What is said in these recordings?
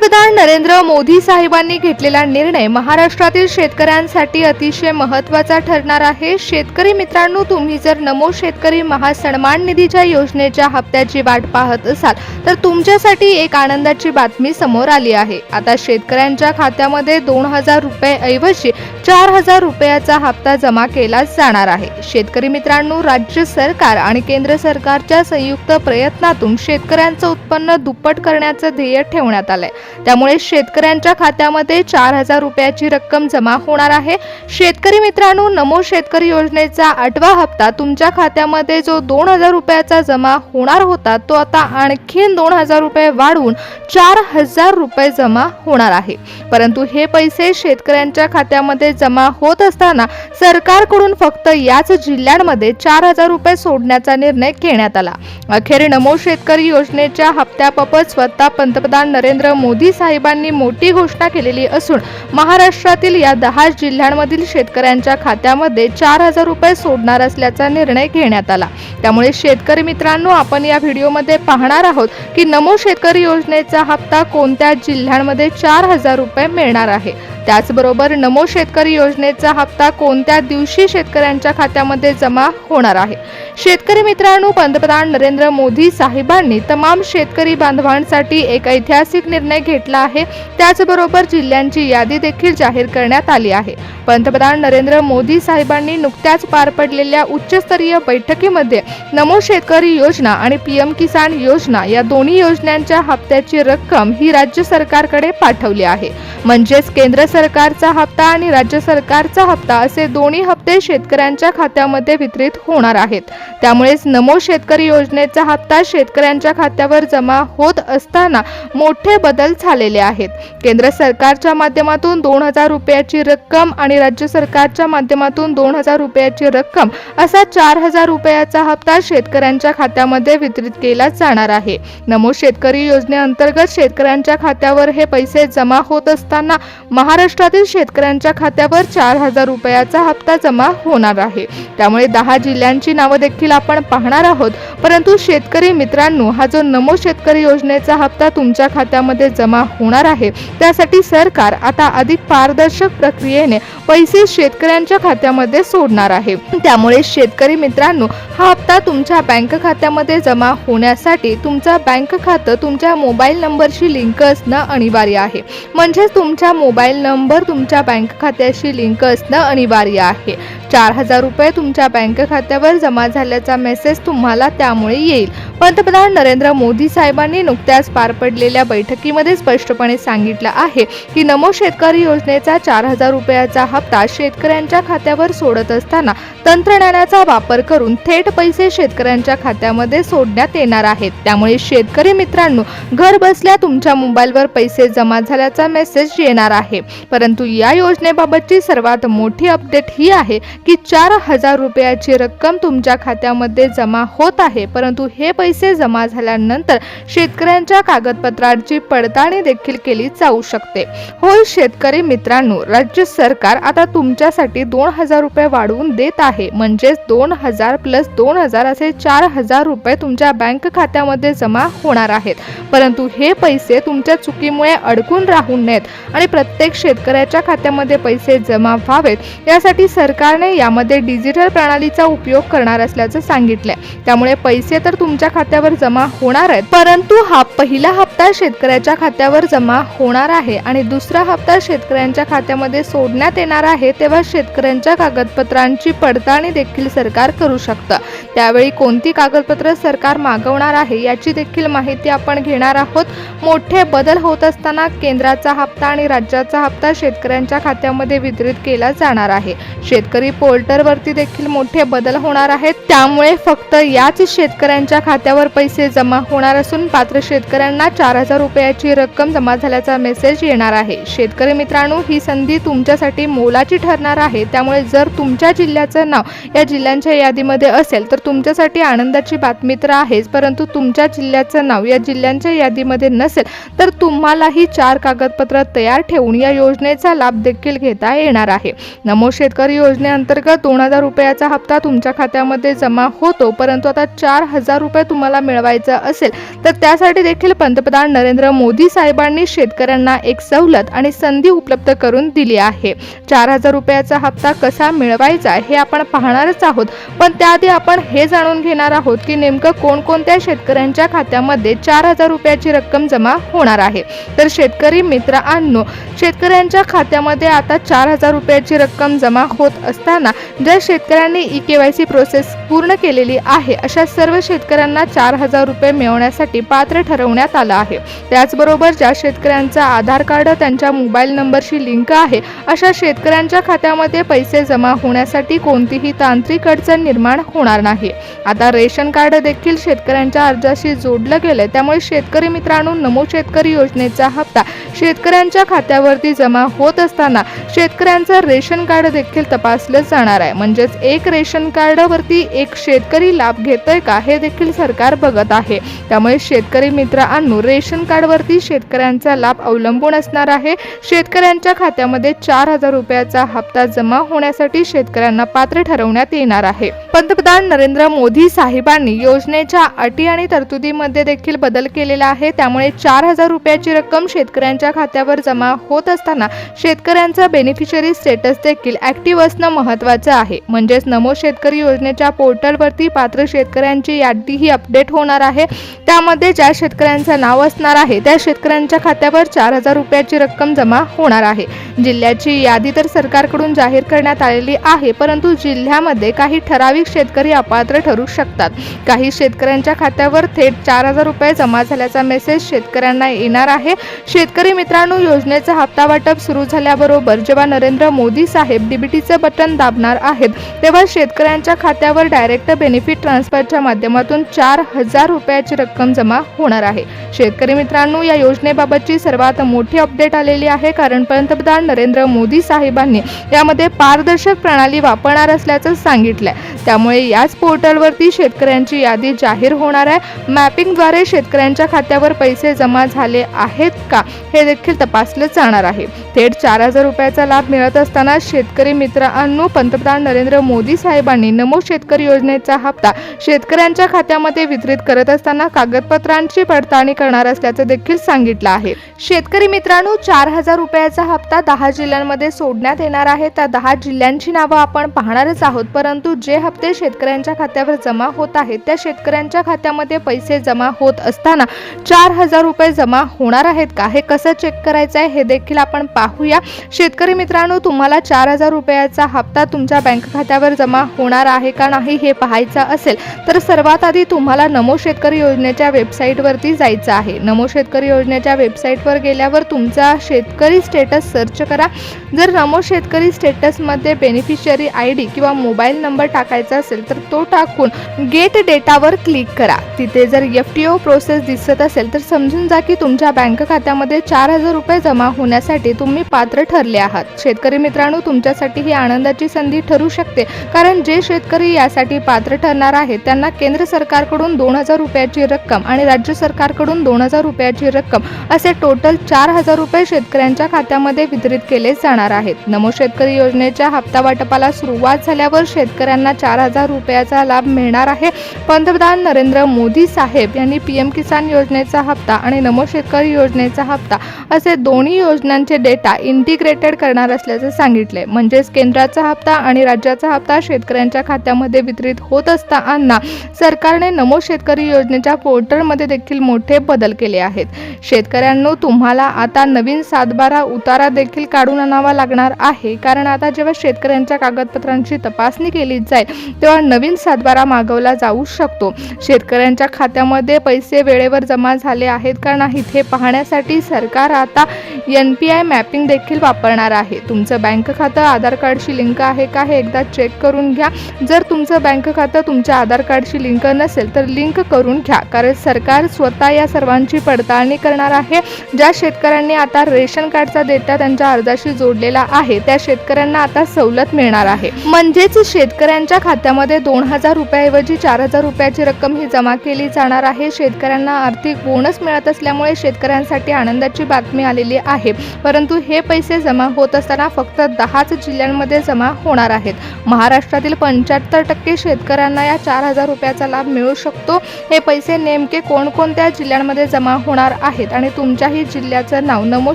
पंतप्रधान नरेंद्र मोदी साहेबांनी घेतलेला निर्णय महाराष्ट्रातील शेतकऱ्यांसाठी अतिशय महत्त्वाचा ठरणार आहे। शेतकरी मित्रांनो, तुम्ही जर नमो शेतकरी महासन्मान निधीच्या योजनेच्या हप्त्याची वाट पाहत असाल तर तुमच्यासाठी एक आनंदाची बातमी समोर आली आहे। आता शेतकऱ्यांच्या खात्यामध्ये 2000 रुपये ऐवजी 4000 रुपयाचा हप्ता जमा केला जाणार आहे। शेतकरी मित्रांनो, राज्य सरकार आणि केंद्र सरकारच्या संयुक्त प्रयत्नातून शेतकऱ्यांचं उत्पन्न दुप्पट करण्याचं ध्येय ठेवण्यात आलंय। त्यामुळे शेतकऱ्यांच्या खात्यामध्ये 4000 रुपयाची रक्कम जमा होणार आहे। शेतकरी मित्रांनो, नमो शेतकरी योजनेचा 8वा हप्ता तुमच्या खात्यामध्ये जो 2000 रुपयाचा जमा होणार होता तो आता आणखीन 2000 रुपये वाढवून 4000 रुपये जमा होणार आहे। परंतु हे पैसे शेतकऱ्यांच्या खात्यामध्ये जमा होत असताना सरकारकडून फक्त याच जिल्ह्यांमध्ये 4000 रुपये सोडण्याचा निर्णय घेण्यात आला। अखेर नमो शेतकरी योजनेच्या हप्त्याबाबत स्वतः पंतप्रधान नरेंद्र मोदी साहेबांनी मोठी घोषणा केलेली असून महाराष्ट्रातील या 10 जिल्ह्यांमधील शेतकऱ्यांच्या खात्यामध्ये 4000 रुपये सोडणार असल्याचा निर्णय घेण्यात आला। त्यामुळे शेतकरी मित्रांनो, आपण या व्हिडिओमध्ये पाहणार आहोत की नमो शेतकरी योजनेचा हप्ता कोणत्या जिल्ह्यांमध्ये 4000 रुपये मिळणार आहे। त्याचबरोबर नमो शेतकरी योजनेचा हप्ता कोणत्या दिवशी शेतकऱ्यांच्या खात्यामध्ये जमा होणार आहे। शेतकरी मित्रांनो, पंतप्रधान नरेंद्र मोदी साहेबांनी तमाम शेतकरी बांधवांसाठी एक ऐतिहासिक निर्णय घेतला आहे। त्याचबरोबर जिल्ह्यांची यादी देखील जाहीर करण्यात आली आहे। पंतप्रधान नरेंद्र मोदी साहेबांनी नुकत्याच पार पडलेल्या उच्चस्तरीय बैठकीमध्ये नमो शेतकरी योजना आणि पीएम किसान योजना या दोन्ही योजनांच्या हप्त्याची रक्कम ही राज्य सरकारकडे पाठवली आहे। म्हणजेच केंद्र सरकारचा हप्ता आणि राज्य सरकारचा हप्ता असे दोन्ही हप्ते शेतकऱ्यांच्या खात्यामध्ये वितरित होणार आहेत। त्यामुळेच नमो शेतकरी योजनेचा हप्ता शेतकऱ्यांच्या खात्यावर जमा होत असताना मोठे बदल झालेले आहेत। केंद्र सरकारच्या माध्यमातून 2000 रुपयाची रक्कम आणि राज्य सरकारच्या माध्यमातून 2000 रुपयाची रक्कम असा 4000 रुपयाचा हप्ता शेतकऱ्यांच्या खात्यामध्ये वितरित केला जाणार आहे। नमो शेतकरी योजनेअंतर्गत शेतकऱ्यांच्या खात्यावर हे पैसे जमा होत असताना महाराष्ट्रातील शेतकऱ्यांच्या खात्यावर 4000 रुपयाचा हप्ता जमा होणार आहे। त्यामुळे 10 जिल्ह्यांची नावे देखील आपण पाहणार आहोत। परंतु शेतकरी मित्रांनो, हा जो नमो शेतकरी योजनेचा हप्ता तुमच्या खात्यामध्ये जमा होणार आहे त्यासाठी सरकार आता अधिक पारदर्शक प्रक्रियेने पैसे शेतकऱ्यांच्या खात्यामध्ये सोडणार आहे। त्यामुळे शेतकरी मित्रांनो, हा हप्ता तुमच्या बँक खात्यामध्ये जमा होण्यासाठी तुमचा बँक खातं तुमच्या मोबाईल नंबरशी लिंक असणं अनिवार्य आहे। म्हणजे तुमचा मोबाईल नंबर तुमच्या बँक खात्याशी लिंक असणं अनिवार्य आहे। 4000 रुपये तुमच्या बँक खात्यावर जमा झाल्याचा मेसेज तुम्हाला त्यामुळे येईल। पंतप्रधान नरेंद्र मोदी साहेबांनी नुकत्याच पार पडलेल्या बैठकीमध्ये स्पष्टपणे सांगितलं आहे की नमो शेतकरी योजनेचा 4000 रुपयाचा हप्ता शेतकऱ्यांच्या खात्यावर सोडत असताना तंत्रज्ञानाचा वापर करून थेट पैसे शेतकऱ्यांच्या खात्यामध्ये सोडण्यात येणार आहेत। त्यामुळे शेतकरी मित्रांनो, घर बसल्या तुमच्या मोबाईलवर पैसे जमा झाल्याचा मेसेज येणार आहे। परंतु या योजनेबाबतची सर्वात मोठी अपडेट ही आहे की 4000 रुपयाची रक्कम तुमच्या खात्यामध्ये जमा होत आहे। परंतु हे पैसे जमा झाल्यानंतर शेतकऱ्यांच्या कागदपत्रांची पडताळणी देखील केली जाऊ शकते। होय शेतकरी मित्रांनो, राज्य सरकार आता तुमच्यासाठी 2000 रुपये वाढवून देत आहे। म्हणजेच 2000 प्लस 2000 असे 4000 रुपये तुमच्या बँक खात्यामध्ये जमा होणार आहेत। परंतु हे पैसे तुमच्या चुकीमुळे अडकून राहू नयेत आणि प्रत्येक शेतकऱ्याच्या खात्यामध्ये पैसे जमा व्हावेत यासाठी सरकारने यामध्ये डिजिटल प्रणालीचा उपयोग करणार असल्याचं सांगितलंय। त्यामुळे पैसे तर तुमच्या खात्यावर जमा होणार आहेत, परंतु हा पहिला हप्ता शेतकऱ्याच्या खात्यावर जमा होणार आहे आणि दुसरा हप्ता शेतकऱ्यांच्या खात्यामध्ये सोडण्यात येणार आहे। तेव्हा शेतकऱ्यांच्या कागदपत्रांची पडताळणी देखील सरकार करू शकतं। त्यावेळी कोणती कागदपत्र सरकार मागवणार आहे याची देखील माहिती आपण घेणार आहोत। मोठे बदल होत असताना केंद्राचा हप्ता आणि राज्याचा हप्ता शेतकऱ्यांच्या खात्यामध्ये वितरित केला जाणार आहे। शेतकरी पोर्टलवरती देखील मोठे बदल होणार आहेत। त्यामुळे फक्त याच शेतकऱ्यांच्या खात्यावर पैसे जमा होणार असून पात्र शेतकऱ्यांना 4000 रुपयाची रक्कम जमा झाल्याचा मेसेज येणार आहे। शेतकरी मित्रांनो, ही संधी तुमच्यासाठी मोलाची ठरणार आहे। त्यामुळे जर तुमच्या जिल्ह्याचं नाव या जिल्ह्यांच्या यादीमध्ये असेल तर तुमच्यासाठी आनंदाची बातमी तर आहेच, परंतु तुमच्या जिल्ह्याचं नाव या जिल्ह्यांच्या यादीमध्ये नसेल तर तुम्हालाही 4 कागदपत्र तयार ठेवून या योजनेचा लाभ देखील घेता येणार आहे। नमो शेतकरी योजनेअंतर्गत 2000 रुपयाचा हप्ता तुमच्या खात्यामध्ये जमा होतो, परंतु आता 4000 रुपये तुम्हाला मिळवायचं असेल तर त्यासाठी देखील पंतप्रधान नरेंद्र मोदी साहेबांनी शेतकऱ्यांना एक सवलत आणि संधी उपलब्ध करून दिली आहे. 4,000 रुपयाचा हप्ता कसा मिळवायचा हे आपण पाहणारच आहोत, पण त्याआधी आपण हे जाणून घेणार आहोत की नेमकं कोणकोणत्या शेतकऱ्यांच्या खात्यामध्ये 4,000 रुपयाची रक्कम जमा होणार आहे. तर शेतकरी मित्रांनो, शेतकऱ्यांच्या खात्यामध्ये आता 4,000 रुपयाची रक्कम जमा होत असताना ज्या शेतकऱ्यांनी EKYC प्रोसेस पूर्ण केलेली आहे अशा सर्व शेतकऱ्यांना 4,000 रुपये मिळवण्यासाठी पात्र ठरवण्यात आलं आहे. त्याचबरोबर ज्या शेतकऱ्यांचा आधार कार्ड त्यांच्या मोबाईल नंबरशी लिंक आहे अशा शेतकऱ्यांच्या खात्यामध्ये पैसे जमा होण्यासाठी कोणतीही तांत्रिक अडचण निर्माण होणार नाही. आता रेशन कार्ड देखील शेतकऱ्यांच्या अर्जाशी जोडलं गेलं, त्यामुळे शेतकरी मित्रांनो, नमो शेतकरी योजनेचा हप्ता शेतकऱ्यांच्या खात्यावरती जमा होत असताना शेतकऱ्यांचं रेशन कार्ड देखील तपासलं जाणार आहे. म्हणजेच एक रेशन कार्डवरती एक शेतकरी लाभ घेतोय का हे देखील सरकार बघत आहे. त्यामुळे शेतकरी मित्रांनो, रेशन कार्डवरती शेतकऱ्यांचा लाभ अवलंबून असणार आहे. शेतकऱ्यांच्या खात्यामध्ये 4,000 रुपयाचा हप्ता जमा होण्यासाठी शेतकऱ्यांना पात्र ठरवण्यात येणार आहे. पंतप्रधान नरेंद्र मोदी साहेबांनी योजनेच्या अटी आणि तरतुदीमध्ये देखील बदल केलेला आहे. त्यामुळे 4,000 रुपयाची रक्कम शेतकऱ्यांच्या खात्यावर जमा होत असताना शेतकऱ्यांचा बेनिफिशरी स्टेटस देखील ऍक्टिव्ह असणं महत्त्वाचं आहे. म्हणजेच नमो शेतकरी योजनेच्या पोर्टलवरती पात्र शेतकऱ्यांची यादीही अपडेट होणार आहे. त्यामध्ये ज्या शेतकऱ्यांचं नाव असणार आहे त्या शेतकऱ्यांच्या खात्यावर 4,000 रुपयाची रक्कम जमा होणार आहे. जिल्ह्याची यादी तर सरकारकडून जाहीर करण्यात आलेली आहे, परंतु जिल्ह्यामध्ये काही ठराविक शेतकरी अपात्र ठरू शकतात. काही शेतकऱ्यांच्या खात्यावर थेट 4,000 रुपये जमा झाल्याचा मेसेज शेतकऱ्यांना येणार आहे. शेतकरी मित्रांनो, योजनेचा हप्ता वाटप सुरू झाल्याबरोबर जेव्हा नरेंद्र मोदी साहेब DBTचं बटन दाबणार आहेत तेव्हा शेतकऱ्यांच्या खात्यावर डायरेक्ट बेनिफिट ट्रान्सफरच्या माध्यमातून 4,000 रुपयाची रक्कम जमा होणार आहे. शेतकरी मित्रांनो, या योजनेबाबतची सर्वात मोठी अपडेट आलेली आहे, कारण पंतप्रधान नरेंद्र मोदी साहेबांनी यामध्ये पारदर्शक प्रणाली वापरणार असल्याचं सांगितलंय. त्यामुळे याच पोर्टलवरती शेतकऱ्यांची यादी जाहीर होणार आहे. मॅपिंगद्वारे शेतकऱ्यांच्या खात्यावर पैसे जमा झाले आहेत का हे देखील तपासलं जाणार आहे. थेट 4,000 रुपयाचा लाभ मिळत असताना शेतकरी मित्रांनो, पंतप्रधान नरेंद्र मोदी साहेबांनी नमो शेतकरी योजनेचा हप्ता शेतकऱ्यांच्या खात्यामध्ये वितरित करत असताना कागदपत्रांची पडताळणी करणार असल्याचं देखील सांगितलं आहे. शेतकरी मित्रांनो, 4,000 रुपयाचा हप्ता 10 जिल्ह्यांमध्ये सोडण्यात येणार आहे. त्या 10 जिल्ह्यांची नावं आपण पाहणारच आहोत, परंतु जे हप्ते शेतकऱ्यांच्या खात्यावर जमा होत आहेत त्या शेतकऱ्यांच्या खात्यामध्ये पैसे जमा होत असताना 4,000 रुपये जमा होणार आहेत का हे कसं चेक करायचं आहे हे देखील आपण पाहूया. शेतकरी मित्रांनो, तुम्हाला 4,000 रुपयाचा हप्ता तुमच्या बँक खात्यावर जमा होणार आहे का नाही हे पाहायचं असेल तर सर्वात आधी तुम्हाला नमो शेतकरी योजनेच्या वेबसाईटवरती जायचं आहे. नमो शेतकरी योजनेच्या वेबसाईटवर गेल्यावर तुमचा शेतकरी स्टेटस सर्च करा. जर नमो शेतकरी स्टेटसमध्ये बेनिफिशरी ID किंवा मोबाईल नंबर टाकायचा असेल तर तो टाकून गेट डेटावर क्लिक करा. तिथे जर FTO प्रोसेस दिसत असेल तर समजून जा की तुमच्या बँक खात्यामध्ये 4,000 रुपये जमा होण्यासाठी तुम्ही पात्र ठरले आहात. शेतकरी मित्रांनो, तुमच्यासाठी ही आनंदाची संधी ठरू शकते, कारण जे शेतकरी यासाठी पात्र ठरणार आहेत त्यांना केंद्र सरकारकडून 2,000 रुपयाची रक्कम आणि राज्य सरकारकडून 2,000 रुपयाची रक्कम असे टोटल 4,000 रुपये शेतकऱ्यांच्या खात्यामध्ये वितरित केले जाणार आहेत. नमो शेतकरी योजनेच्या हप्ता वाटपाला सुरुवात झाल्यावर शेतकऱ्यांना 4,000 रुपयाचा लाभ मिळणार आहे. पंतप्रधान नरेंद्र मोदी साहेब यांनी PM किसान योजनेचा हप्ता आणि नमो शेतकरी योजनेचा हप्ता असे दोन्ही योजनांचे डेटा इंटिग्रेटेड करणार असल्याचं सांगितले. म्हणजेच केंद्राचा हप्ता आणि राज्याचा हप्ता शेतकऱ्यांच्या खात्यामध्ये वितरित होत असताना सरकारने नमो शेतकरी योजनेच्या पोर्टलमध्ये देखील मोठे बदल केले आहेत. शेतकऱ्यांनो, तुम्हाला आता नवीन 7/12 उतारा देखील काढून आणावा लागणार आहे, कारण आता जेव्हा शेतकऱ्यांच्या कागदपत्रांची तपासणी केली जाईल तेव्हा नवीन 7/12 मागवला जाऊ शकतो. शेतकऱ्यांच्या खात्यामध्ये पैसे वेळेवर जमा झाले आहेत का नाहीत हे पाहण्यासाठी सरकार आता NPI मॅपिंग देखील वापरणार आहे. तुमचं बँक खातं आधार कार्डशी लिंक आहे का हे एकदा चेक करून घ्या. जर तुमचं बँक खातं तुमच्या आधार कार्डशी लिंक नसेल तर लिंक करून घ्या, कारण सरकार स्वतः या सर्व सर्वांची पडताळणी करणार आहे। ज्या शेतकऱ्यांनी आता रेशन कार्डचा डेटा त्यांच्या अर्जाशी जोडलेला आहे त्या शेतकऱ्यांना आता सवलत मिळणार आहे। म्हणजेच शेतकऱ्यांच्या खात्यामध्ये 2000 रुपयाऐवजी 4000 रुपयाची रक्कम ही जमा केली जाणार आहे। शेतकऱ्यांना आर्थिक बोनस मिळत असल्यामुळे शेतकऱ्यांसाठी आनंदाची बातमी आलेली आहे। परंतु हे पैसे जमा होत असताना फक्त 10च जिल्ह्यांमध्ये जमा होणार आहेत। महाराष्ट्रातील 75% शेतकऱ्यांना या 4000 रुपयाचा लाभ मिळू शकतो। हे पैसे नेमके कोणकोणत्या जिल्ह्यांमध्ये जमा होणार आहेत आणि तुमच्याही जिल्ह्याचं नाव नमो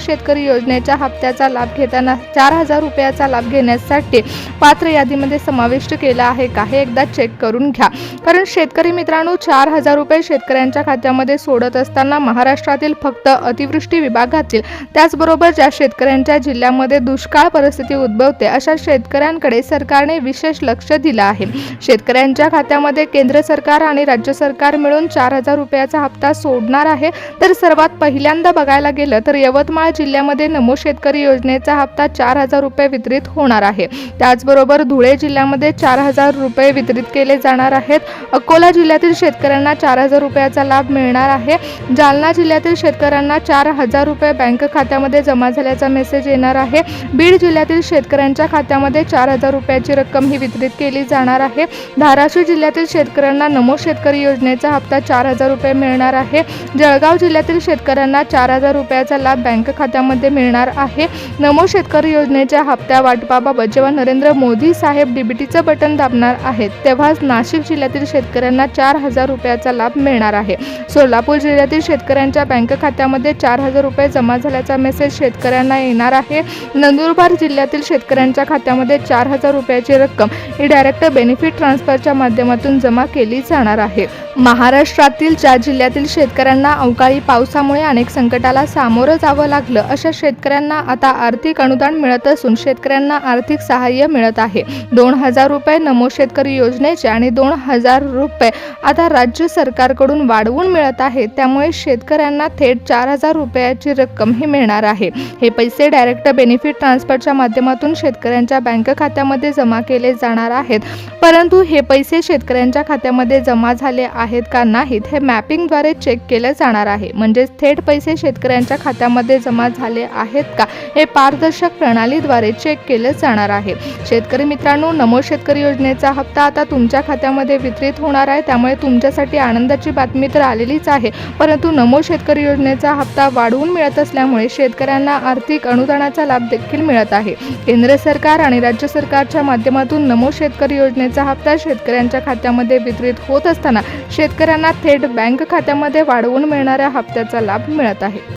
शेतकरी योजनेच्या हप्त्याचा लाभ घेताना 4000 रुपयाचा लाभ घेण्यासाठी पात्र यादीमध्ये समाविष्ट केला आहे का हे एकदा चेक करून घ्या। कारण शेतकरी मित्रांनो, 4000 रुपये शेतकऱ्यांच्या खात्यामध्ये सोडत असताना महाराष्ट्रातील फक्त अतिवृष्टी विभागातील त्याचबरोबर ज्या शेतकऱ्यांच्या जिल्ह्यामध्ये दुष्काळ परिस्थिती उद्भवते अशा शेतकऱ्यांकडे सरकारने विशेष लक्ष दिलं आहे। शेतकऱ्यांच्या खात्यामध्ये केंद्र सरकार आणि राज्य सरकार मिळून 4000 रुपयाचा हप्ता सोडणार आहे। तर सर्वात पहिल्यांदा बघायला गेलं तर यवतमाळ जिल्ह्यामध्ये नमो शेतकरी योजनेचा हप्ता 4000 रुपये वितरित होणार आहे। त्याचबरोबर धुळे जिल्ह्यामध्ये 4000 रुपये वितरित केले जाणार आहेत। अकोला जिल्ह्यातील शेतकऱ्यांना 4000 रुपयाचा लाभ मिळणार आहे। जालना जिल्ह्यातील शेतकऱ्यांना 4000 रुपये बँक खात्यामध्ये जमा झाल्याचा मेसेज येणार आहे। बीड जिल्ह्यातील शेतकऱ्यांच्या खात्यामध्ये 4000 रुपयाची रक्कम ही वितरित केली जाणार आहे। धाराशिव जिल्ह्यातील शेतकऱ्यांना नमो शेतकरी योजनेचा हप्ता 4000 रुपये मिळणार आहे। जळगाव जिल्ह्यातील शेतकऱ्यांना 4000 रुपयाचा लाभ बँक खात्यामध्ये मिळणार आहे। नमो शेतकरी योजनेच्या हप्त्या वाटपाबाबत जेव्हा नरेंद्र मोदी साहेब डीबीटीचं बटन दाबणार आहेत तेव्हाच नाशिक जिल्ह्यातील शेतकऱ्यांना 4000 रुपयाचा लाभ मिळणार आहे। सोलापूर जिल्ह्यातील शेतकऱ्यांच्या बँक खात्यामध्ये 4000 रुपये जमा झाल्याचा मेसेज शेतकऱ्यांना येणार आहे। नंदुरबार जिल्ह्यातील शेतकऱ्यांच्या खात्यामध्ये 4000 रुपयाची रक्कम ही डायरेक्ट बेनिफिट ट्रान्सफरच्या माध्यमातून जमा केली जाणार आहे। महाराष्ट्रातील ज्या जिल्ह्यातील शेतकऱ्यांना अवकाळी पावसामुळे अनेक संकटाला सामोरं जावं लागलं अशा शेतकऱ्यांना आता आर्थिक अनुदान मिळत असून शेतकऱ्यांना आर्थिक सहाय्य मिळत आहे। 2000 रुपये नमो शेतकरी योजनेचे आणि 2000 रुपये आता राज्य सरकारकडून वाढवून मिळत आहे। त्यामुळे शेतकऱ्यांना थेट 4000 रुपयाची रक्कम ही मिळणार आहे। हे पैसे डायरेक्ट बेनिफिट ट्रान्सफरच्या माध्यमातून शेतकऱ्यांच्या बँक खात्यामध्ये जमा केले जाणार आहेत। परंतु हे पैसे शेतकऱ्यांच्या खात्यामध्ये जमा झाले आहेत का नाहीत हे मॅपिंगद्वारे चेक केले जाणार आहे। म्हणजे थेट पैसे शेतकऱ्यांच्या खात्यामध्ये जमा झाले आहेत का हे पारदर्शक प्रणालीद्वारे चेक केले जाणार आहे। शेतकरी मित्रांनो, नमो शेतकरी योजनेचा हप्ता आता तुमच्या खात्यामध्ये वितरित होणार आहे। त्यामुळे तुमच्यासाठी आनंदाची बातमी तर आलेलीच आहे, परंतु नमो शेतकरी योजनेचा हप्ता वाढवून मिळत असल्यामुळे शेतकऱ्यांना आर्थिक अनुदानाचा लाभ देखील मिळत आहे। केंद्र सरकार आणि राज्य सरकारच्या माध्यमातून नमो शेतकरी योजनेचा हप्ता शेतकऱ्यांच्या खात्यामध्ये वितरित होत असताना शेतकऱ्यांना थेट बँक खात्यामध्ये वाढवून मिळणाऱ्या हप्त्याचा लाभ मिळत आहे।